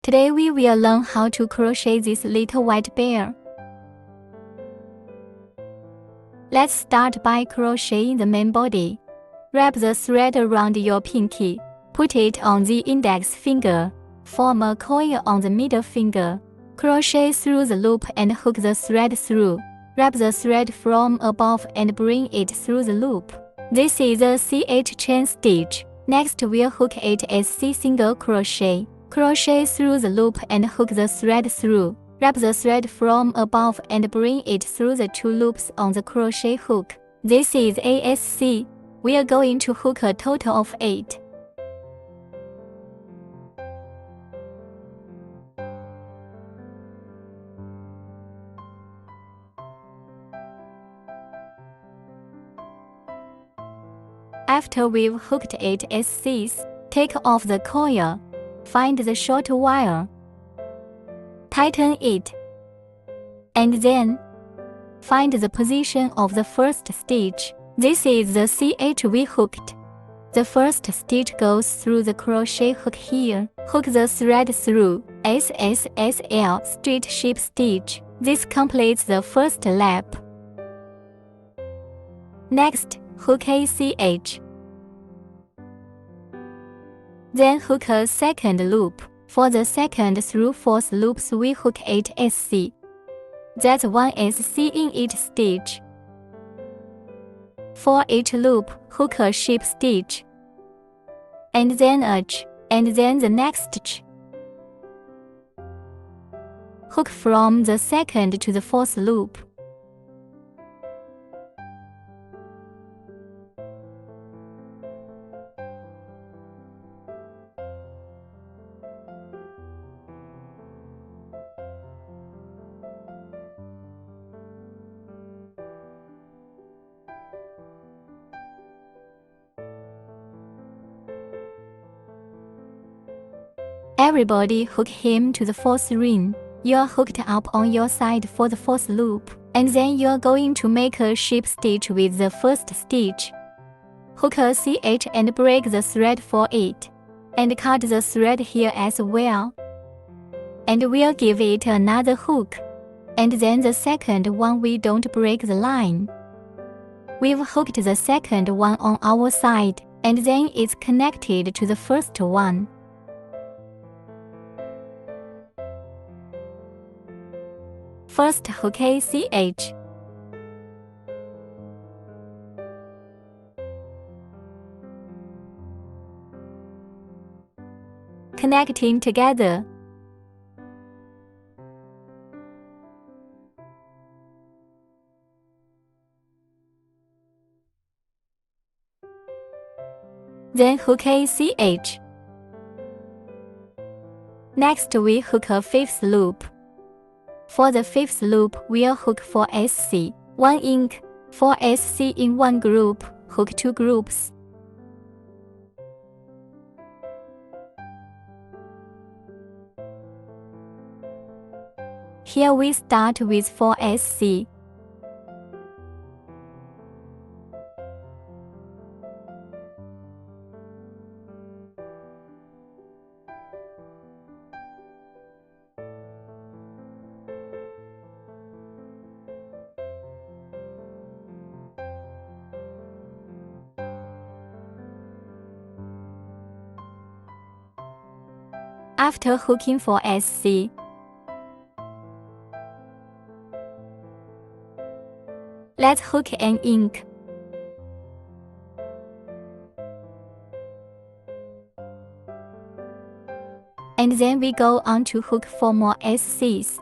Today we will learn how to crochet this little white bear. Let's start by crocheting the main body. Wrap the thread around your pinky. Put it on the index finger. Form a coil on the middle finger. Crochet through the loop and hook the thread through. Wrap the thread from above and bring it through the loop. This is a CH chain stitch. Next we'll hook it as C single crochet. Crochet through the loop and hook the thread through. Wrap the thread from above and bring it through the 2 loops on the crochet hook. This is ASC. We are going to hook a total of 8. After we've hooked it as Cs, take off the coil. Find the short wire. Tighten it. And then, find the position of the first stitch. This is the CH we hooked. The first stitch goes through the crochet hook here. Hook the thread through SSSL straight ship stitch. This completes the first lap. Next, hook ACH. Then hook a second loop. For the second through 4th loops we hook 8 SC. That's 1 SC in each stitch. For each loop, hook a ship stitch. And then a Ch, and then the next Ch. Hook from the second to the 4th loop. Everybody hook him to the 4th ring. You're hooked up on your side for the 4th loop, and then you're going to make a ship stitch with the first stitch. Hook a CH and break the thread for it, and cut the thread here as well. And we'll give it another hook, and then the second one we don't break the line. We've hooked the second one on our side, and then it's connected to the first one. First hook ACH. Connecting together. Then hook ACH. Next we hook a 5th loop. For the 5th loop, we'll hook 4 SC, 1 ink, 4 SC in 1 group, hook 2 groups. Here we start with 4 SC. After hooking for SC, let's hook an ink. And then we go on to hook 4 more SCs.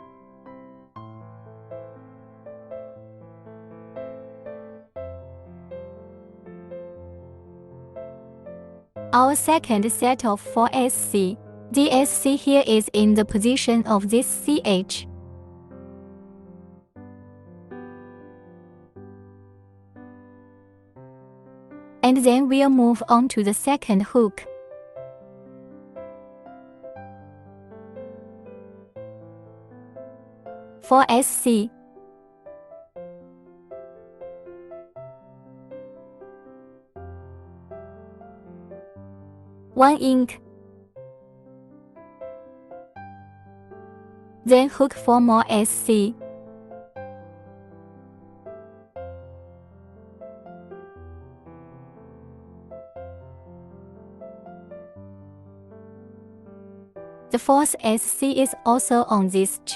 Our second set of 4 SC. The SC here is in the position of this CH. And then we'll move on to the second hook. For SC, 1 ink, then hook 4 more SC. The fourth SC is also on this ch,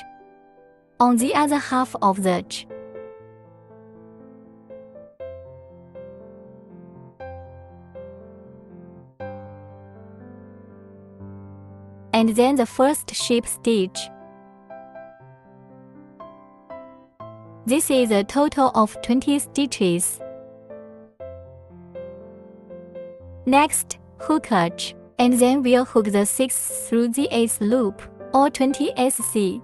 on the other half of the ch. And then the first ship stitch. This is a total of 20 stitches. Next, hook a ch, and then we'll hook the 6th through the 8th loop, or 20 SC.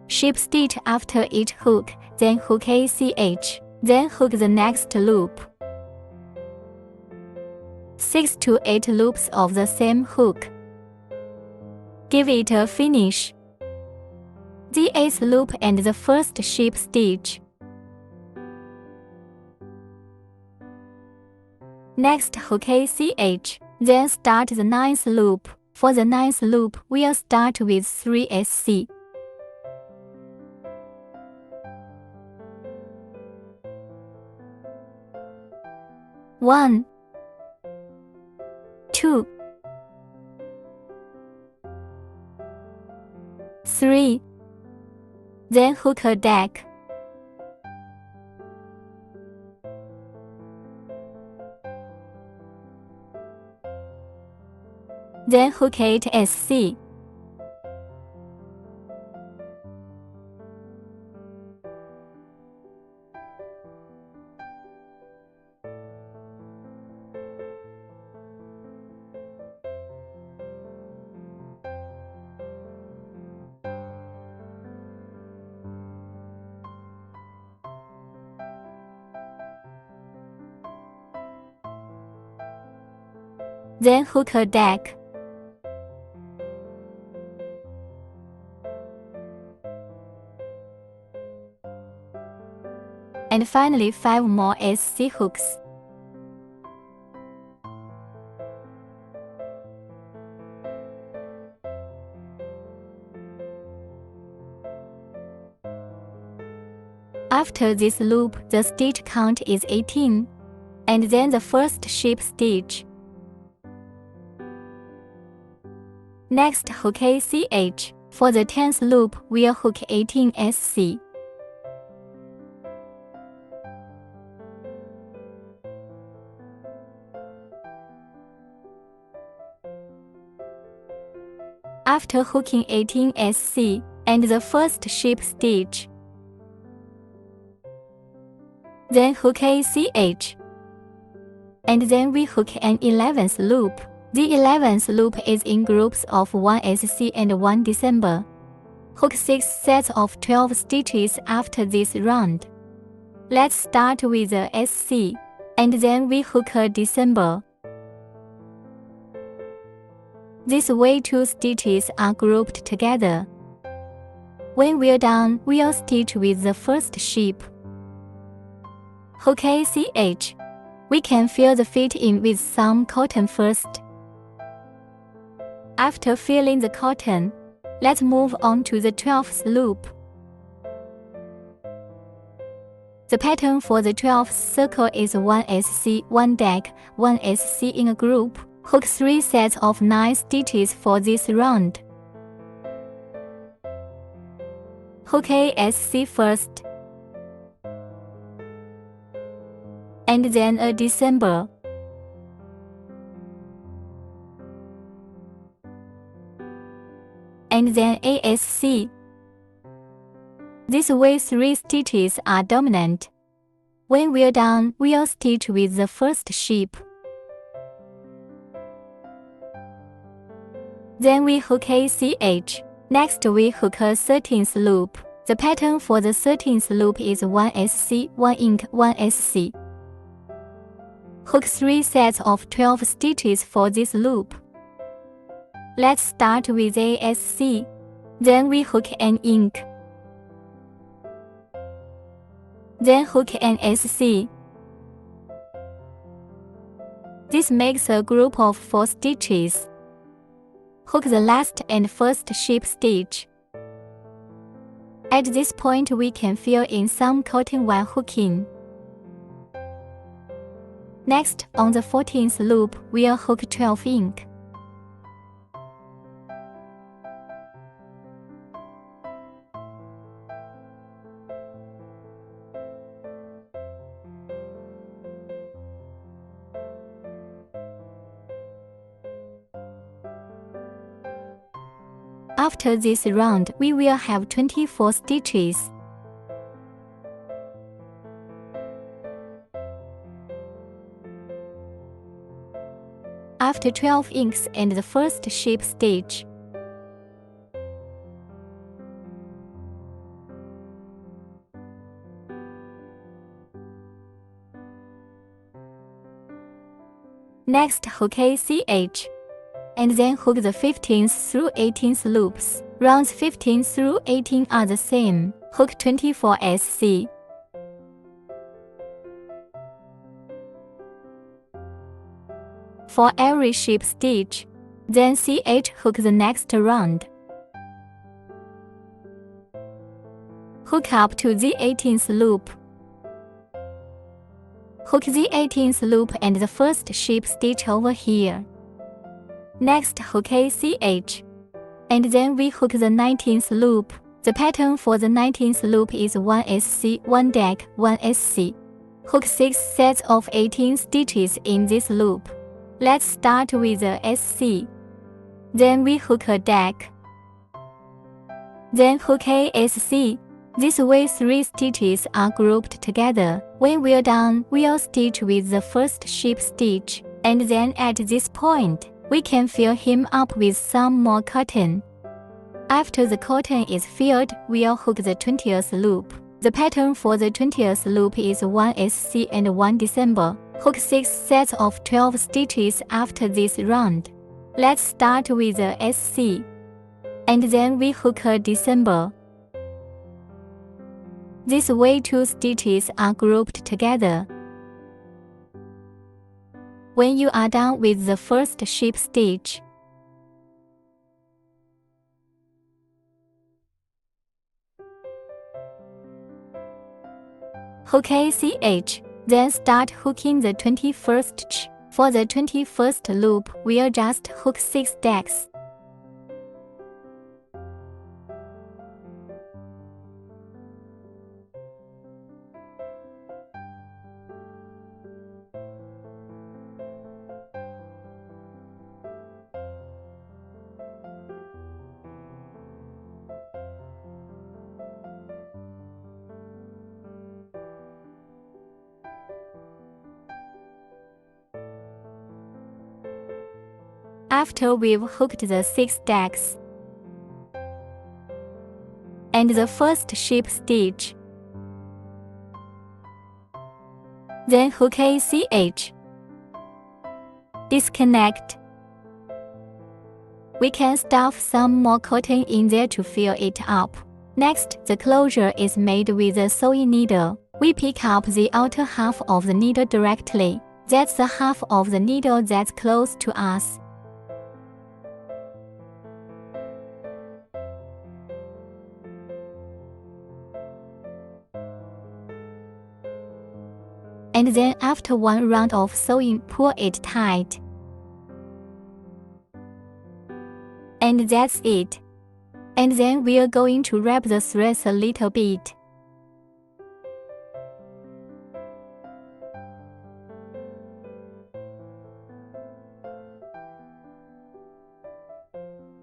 Ship stitch after each hook, then hook ACH, then hook the next loop. 6 to 8 loops of the same hook. Give it a finish. The 8th loop and the first ship stitch. Next, hook ACH, then start the 9th loop. For the 9th loop, we'll start with 3 SC. One, 2, 3, then hook a deck. Then hook 8 SC. Then hook a deck. And finally 5 more SC hooks. After this loop, the stitch count is 18, and then the first ship stitch. Next, hook ACH. For the 10th loop, we'll hook 18 SC. After hooking 18 SC and the first ship stitch, then hook ACH, and then we hook an 11th loop. The 11th loop is in groups of 1 SC and 1 December. Hook 6 sets of 12 stitches after this round. Let's start with the SC, and then we hook a December. This way 2 stitches are grouped together. When we're done, we'll stitch with the first ship. Hook ACH. We can fill the fit in with some cotton first. After filling the cotton, let's move on to the 12th loop. The pattern for the 12th circle is 1 SC, 1 deck, 1 SC in a group. Hook 3 sets of 9 stitches for this round. Hook a SC first, and then a December. And then ASC. This way 3 stitches are dominant. When we're done, we'll stitch with the first ship. Then we hook ACH. Next we hook a 13th loop. The pattern for the 13th loop is 1 SC, 1 ink, 1 SC. Hook 3 sets of 12 stitches for this loop. Let's start with ASC. Then we hook an ink. Then hook an SC. This makes a group of 4 stitches. hook the last and first ship stitch. At this point we can fill in some cotton while hooking. Next, on the 14th loop, we'll hook 12 ink. After this round, we will have 24 stitches. After 12 inks and the first ship stitch, next hook ACH, and then hook the 15th through 18th loops. Rounds 15 through 18 are the same. Hook 24 SC. For every ship stitch, then CH hook the next round. Hook up to the 18th loop. Hook the 18th loop and the first ship stitch over here. Next hook ACH, and then we hook the 19th loop. The pattern for the 19th loop is 1 SC, 1 deck, 1 SC. Hook 6 sets of 18 stitches in this loop. Let's start with the SC. Then we hook a deck. Then hook ASC. This way 3 stitches are grouped together. When we're done, we'll stitch with the first ship stitch, and then at this point, we can fill him up with some more cotton. After the cotton is filled, we'll hook the 20th loop. The pattern for the 20th loop is 1 SC and 1 December. Hook 6 sets of 12 stitches after this round. Let's start with the SC, and then we hook a December. This way 2 stitches are grouped together. When you are done with the first ship stitch, hook ACH, then start hooking the 21st ch. For the 21st loop, we'll just hook 6 decks. After we've hooked the 6 decks and the first ship stitch, then hook ACH, disconnect. We can stuff some more cotton in there to fill it up. Next, the closure is made with a sewing needle. We pick up the outer half of the needle directly. That's the half of the needle that's close to us. And then after 1 round of sewing, pull it tight. And that's it. And then we're going to wrap the threads a little bit.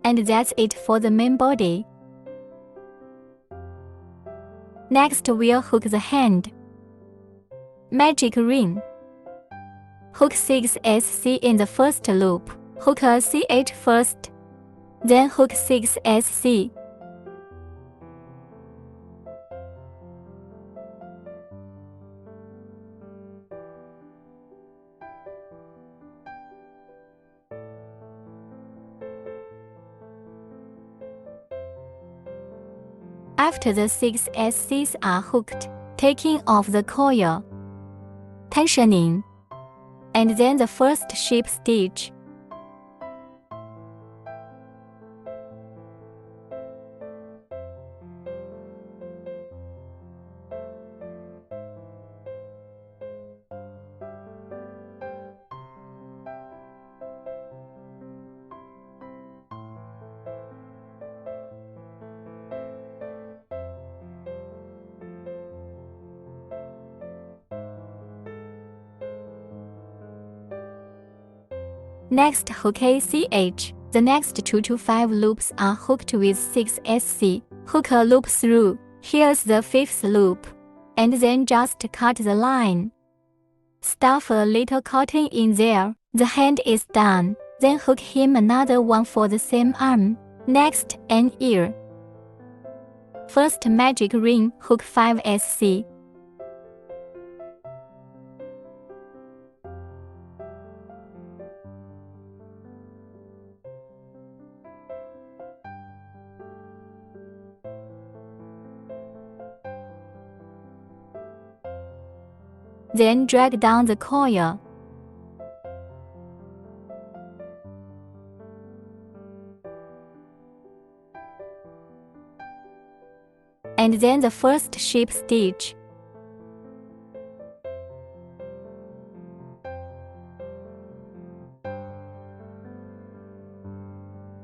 And that's it for the main body. Next, we'll hook the hand. Magic ring. Hook 6 SC in the first loop. Hook a CH first, then hook 6 SC. After the 6 SCs are hooked, taking off the coil, tensioning, and then the first ship stitch. Next, hook ACH. The next 2 to 5 loops are hooked with 6 SC. Hook a loop through. Here's the 5th loop. And then just cut the line. Stuff a little cotton in there. The hand is done. Then hook him another one for the same arm. Next, an ear. First magic ring, hook 5 SC. Then drag down the coil. And then the first ship stitch.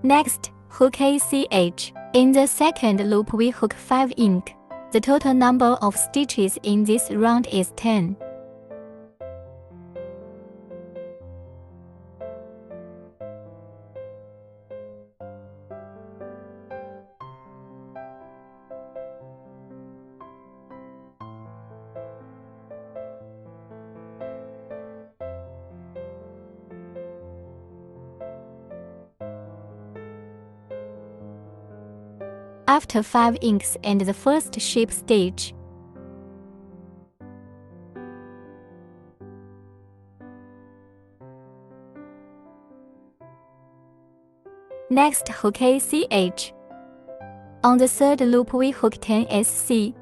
Next, hook ACH. In the second loop we hook 5 ink. The total number of stitches in this round is 10. After 5 inks and the first ship stitch, next hook ACH. On the third loop we hook 10 SC.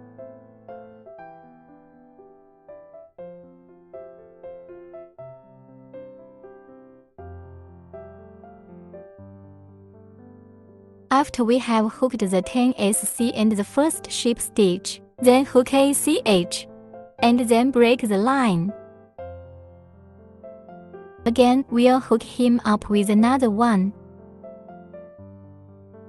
After we have hooked the 10 SC and the first ship stitch, then hook ACH, and then break the line. Again, we'll hook him up with another one.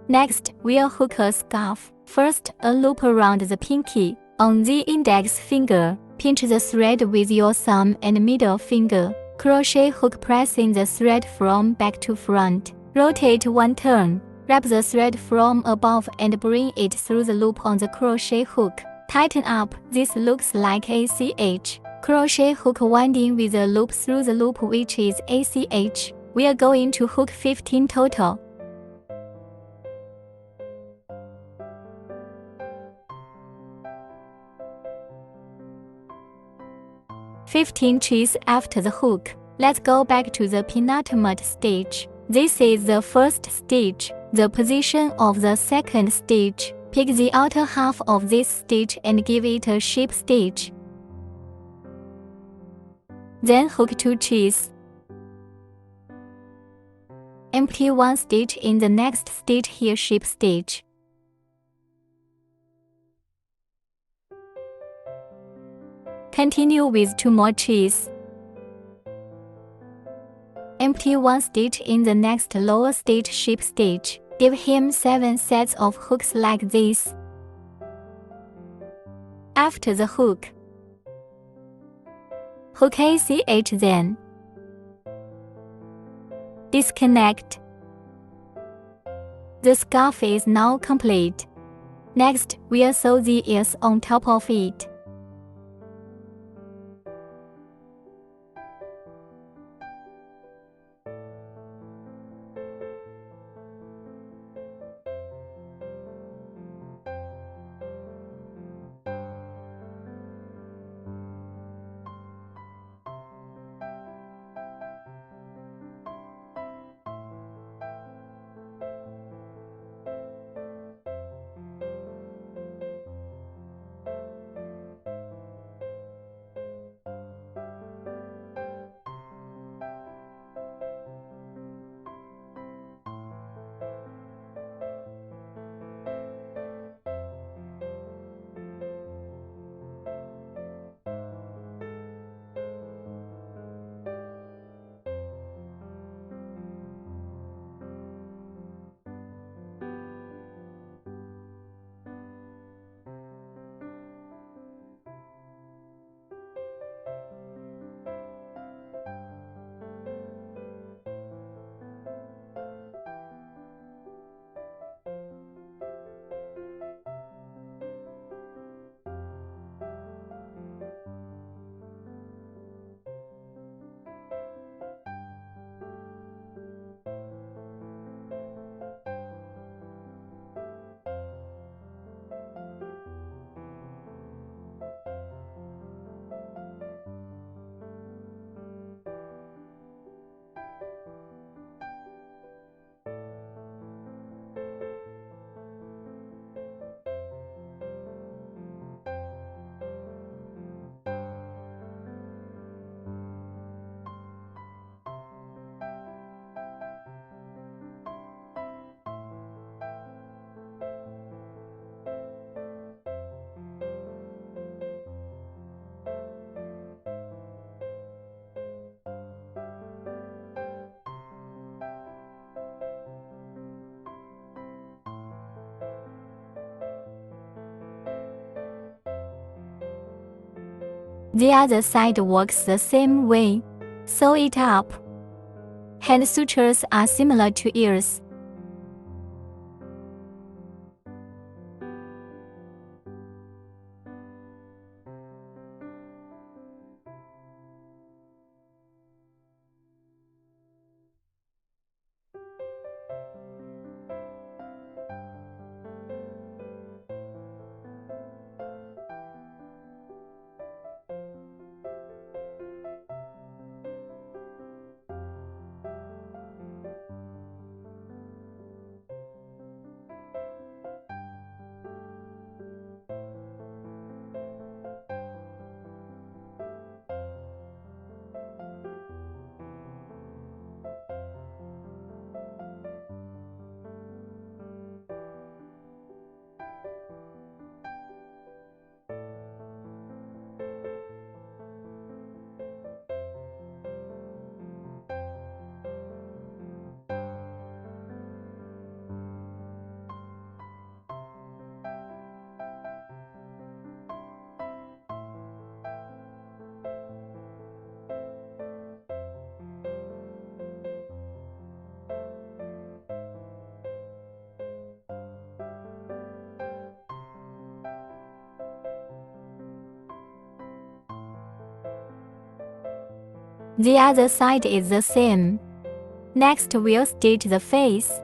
Next, we'll hook a scarf. First, a loop around the pinky. On the index finger, pinch the thread with your thumb and middle finger. Crochet hook pressing the thread from back to front. Rotate 1 turn. Wrap the thread from above and bring it through the loop on the crochet hook. Tighten up. This looks like ACH. Crochet hook winding with a loop through the loop which is ACH. We are going to hook 15 total. $15 after the hook. Let's go back to the penultimate stitch. This is the first stitch. The position of the second stitch. Pick the outer half of this stitch and give it a ship stitch. Then hook 2 chains. Empty 1 stitch in the next stitch here, ship stitch. Continue with 2 more chains. Empty 1 stitch in the next lower stitch, ship stitch. Give him 7 sets of hooks like this. After the hook, hook ACH, then disconnect. The scarf is now complete. Next, we'll sew the ears on top of it. The other side works the same way. Sew it up. Hand sutures are similar to ears. The other side is the same. Next, we'll stitch the face.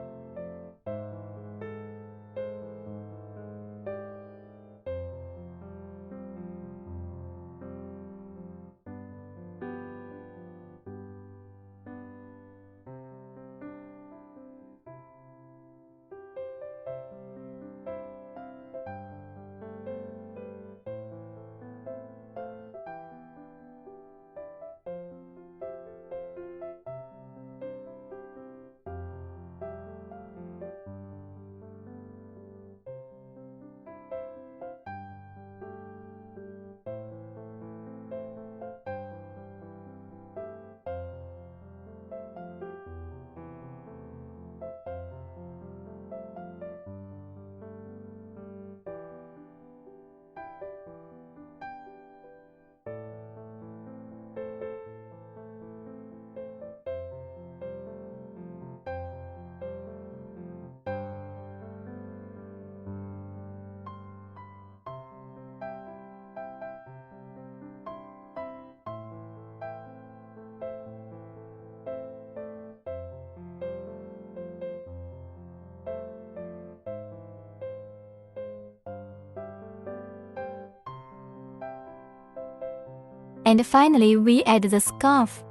And finally, we add the scarf.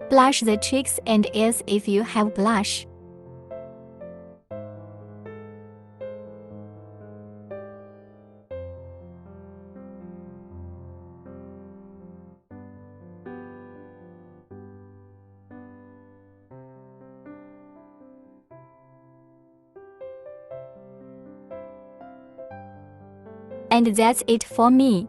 Blush the cheeks and ears if you have blush. And that's it for me.